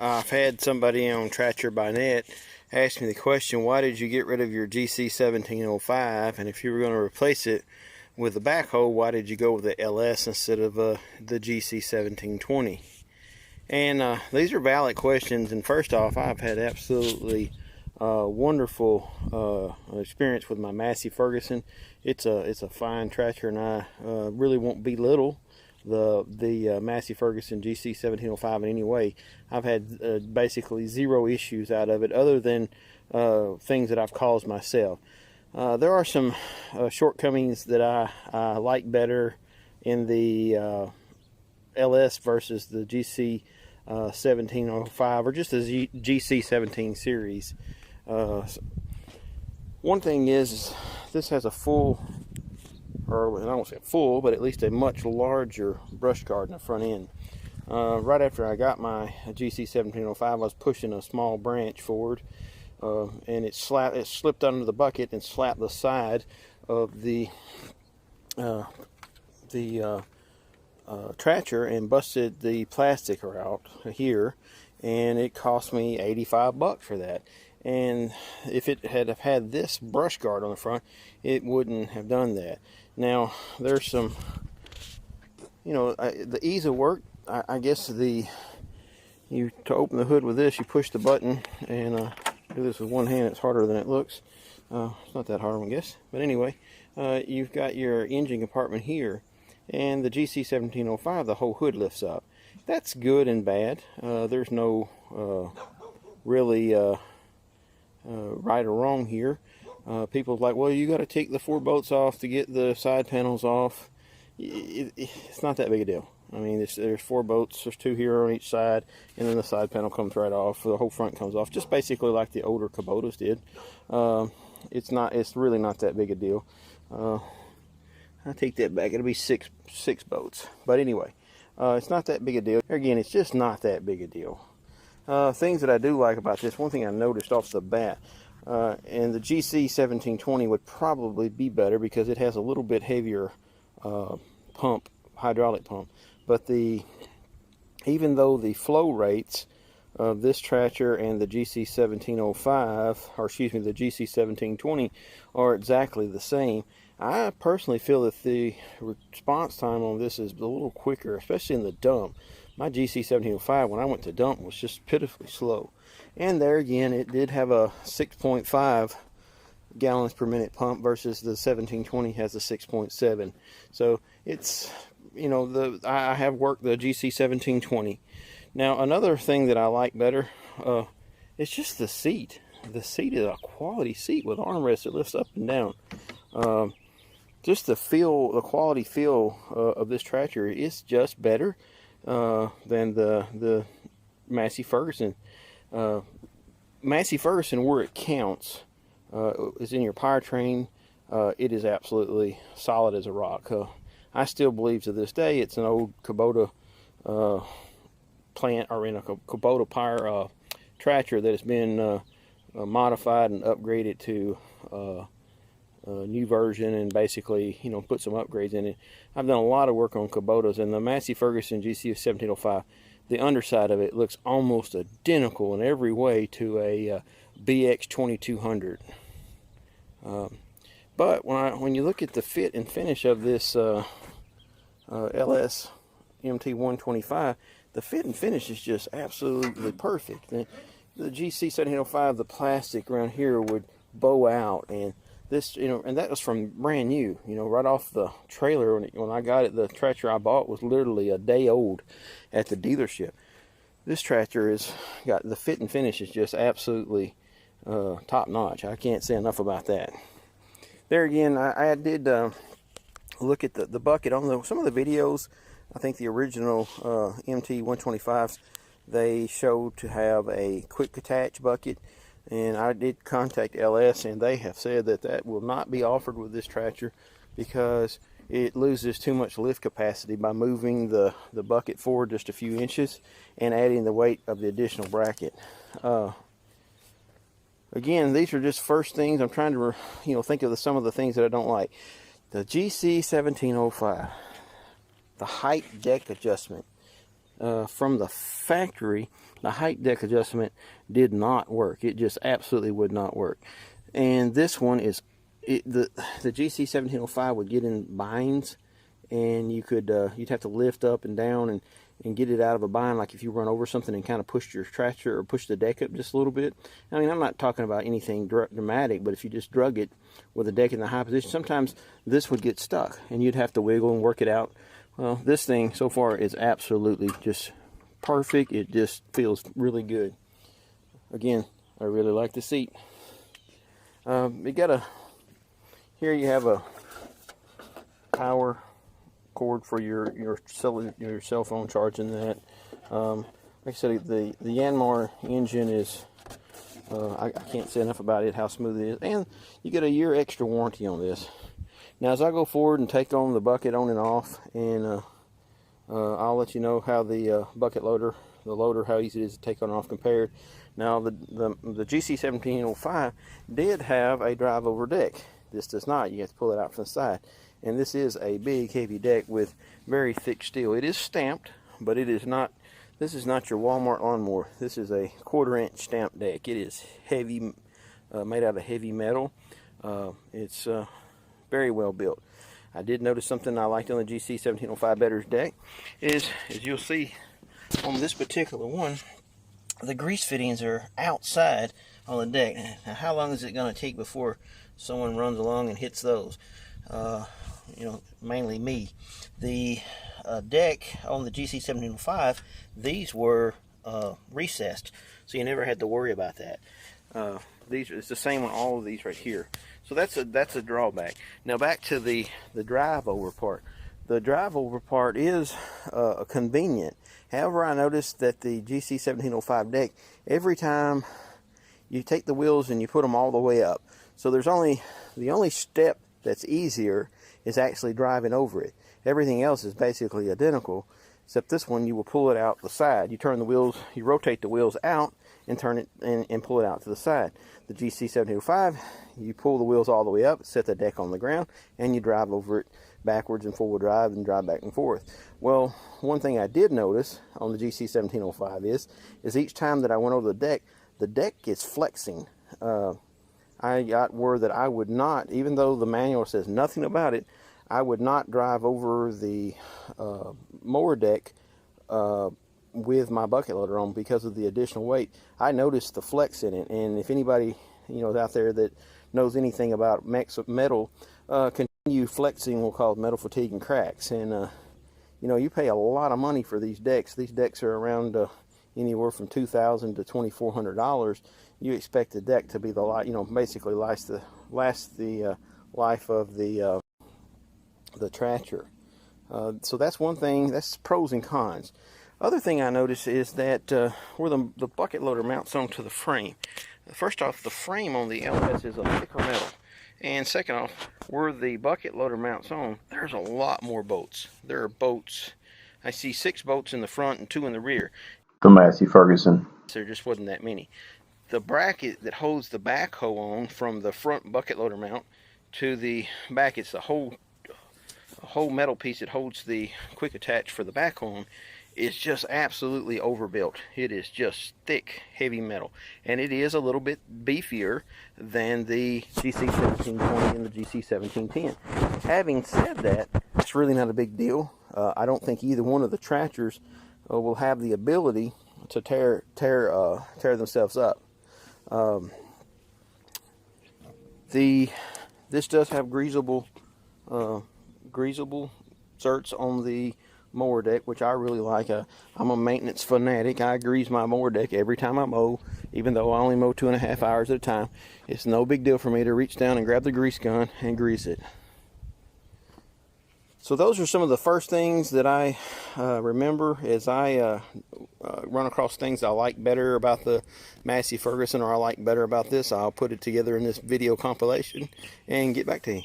I've had somebody on Tractor by Net ask me the question, why did you get rid of your GC1705, and if you were going to replace it with the backhoe, why did you go with the LS instead of the GC1720? And these are valid questions. And first off, I've had absolutely wonderful experience with my Massey Ferguson. It's a fine tractor, and I really won't belittle the Massey Ferguson GC1705 in any way. I've had basically zero issues out of it, other than things that I've caused myself. There are some shortcomings that I like better in the LS versus the GC1705 or just the GC17 series. One thing is this has a full, or I don't say full, but at least a much larger brush guard in the front end. Right after I got my GC1705, I was pushing a small branch forward, and it slipped under the bucket and slapped the side of the tractor and busted the plastic out here, and it cost me $85 for that. And if it had this brush guard on the front, it wouldn't have done that. Now, there's some, the ease of work. I guess to open the hood with this, you push the button, and do this with one hand. It's harder than it looks. It's not that hard, I guess. But anyway, you've got your engine compartment here, and the GC1705, the whole hood lifts up. That's good and bad. There's no really right or wrong here. People are like, well, you got to take the 4 bolts off to get the side panels off. It's not that big a deal. I mean, there's 4 bolts. There's 2 here on each side, and then the side panel comes right off. The whole front comes off, just basically like the older Kubotas did. It's really not that big a deal. I take that back. It'll be six bolts. But anyway, it's not that big a deal. Again, it's just not that big a deal. Things that I do like about this, one thing I noticed off the bat, and the GC1720 would probably be better because it has a little bit heavier hydraulic pump. But even though the flow rates of this tractor and the GC1705, or excuse me, the GC1720 are exactly the same, I personally feel that the response time on this is a little quicker, especially in the dump. My GC1705, when I went to dump, was just pitifully slow. And there again, it did have a 6.5 gallons per minute pump versus the 1720 has a 6.7. So it's, I have worked the GC1720. Now, another thing that I like better, it's just the seat. The seat is a quality seat with armrests that lifts up and down. Just the quality feel of this tractor is just better than the Massey Ferguson. Massey Ferguson, where it counts, is in your powertrain. It is absolutely solid as a rock. I still believe to this day it's an old Kubota plant, or in a Kubota power tractor that has been modified and upgraded to a new version, and basically put some upgrades in it. I've done a lot of work on Kubotas, and the Massey Ferguson GC1705, the underside of it looks almost identical in every way to a BX 2200. But when you look at the fit and finish of this LS MT125, the fit and finish is just absolutely perfect. And the GC1705, the plastic around here would bow out, and this, and that was from brand new, right off the trailer. When I got it, the tractor I bought was literally a day old at the dealership. This tractor has got the fit and finish is just absolutely top notch. I can't say enough about that. There again, I did look at the bucket on some of the videos. I think the original MT125s, they showed to have a quick attach bucket, and I did contact LS, and they have said that will not be offered with this tractor because it loses too much lift capacity by moving the bucket forward just a few inches and adding the weight of the additional bracket. Again, these are just first things. I'm trying to think of some of the things that I don't like. The GC1705, the height deck adjustment from the factory the height deck adjustment did not work. It just absolutely would not work. And this one is, the GC1705 would get in binds, and you could you'd have to lift up and down and get it out of a bind, like if you run over something and kind of push your tractor or push the deck up just a little bit. I mean, I'm not talking about anything dramatic, but if you just drug it with the deck in the high position, sometimes this would get stuck and you'd have to wiggle and work it out. Well, this thing so far is absolutely just perfect. It just feels really good. Again, I really like the seat. You got here you have a power cord for your cell phone charging that. Like I said, the Yanmar engine is, I can't say enough about it, how smooth it is, and you get a year extra warranty on this. Now, as I go forward and take on the bucket on and off, and I'll let you know how the bucket loader, how easy it is to take on and off compared. Now, the GC1705 did have a drive over deck. This does not. You have to pull it out from the side. And this is a big, heavy deck with very thick steel. It is stamped, but it is not. This is not your Walmart lawnmower. This is a 1/4-inch stamped deck. It is heavy, made out of heavy metal. It's very well built. I did notice something I liked on the GC1705 Better's deck is, as you'll see on this particular one, the grease fittings are outside on the deck. Now, how long is it going to take before someone runs along and hits those? You know, mainly me. The deck on the GC1705, these were recessed, so you never had to worry about that. It's the same on all of these right here. So that's a drawback. Now back to the drive over part. The drive over part is convenient. However, I noticed that the GC1705 deck, every time you take the wheels and you put them all the way up, so there's the only step that's easier is actually driving over it. Everything else is basically identical, except this one you will pull it out the side. You turn the wheels, you rotate the wheels out and turn it and pull it out to the side. The GC1705, you pull the wheels all the way up, set the deck on the ground, and you drive over it backwards in 4-wheel drive and drive back and forth. Well, one thing I did notice on the GC1705 is each time that I went over the deck is flexing. I got word that I would not, even though the manual says nothing about it, I would not drive over the mower deck with my bucket loader on because of the additional weight. I noticed the flex in it, and if anybody is out there that knows anything about metal, continue flexing will cause metal fatigue and cracks. And you pay a lot of money for these decks. These decks are around anywhere from $2,000 to $2,400. You expect the deck to be basically last the life of the tractor. So that's one thing. That's pros and cons. Other thing I noticed is that where the bucket loader mounts onto the frame. First off, the frame on the LS is a thicker metal. And second off, where the bucket loader mounts on, there's a lot more bolts. There are bolts. I see 6 bolts in the front and 2 in the rear. The Massey Ferguson. There just wasn't that many. The bracket that holds the backhoe on from the front bucket loader mount to the back, it's a whole metal piece that holds the quick attach for the backhoe on, is just absolutely overbuilt. It is just thick, heavy metal, and it is a little bit beefier than the GC1720 and the GC1710. Having said that, it's really not a big deal. I don't think either one of the tractors will have the ability to tear themselves up. This does have greasable zerks on the mower deck, which I really like. I'm a maintenance fanatic. I grease my mower deck every time I mow, even though I only mow 2.5 hours at a time. It's no big deal for me to reach down and grab the grease gun and grease it. So those are some of the first things that I remember as I run across things I like better about the Massey Ferguson, or I like better about this. I'll put it together in this video compilation and get back to you.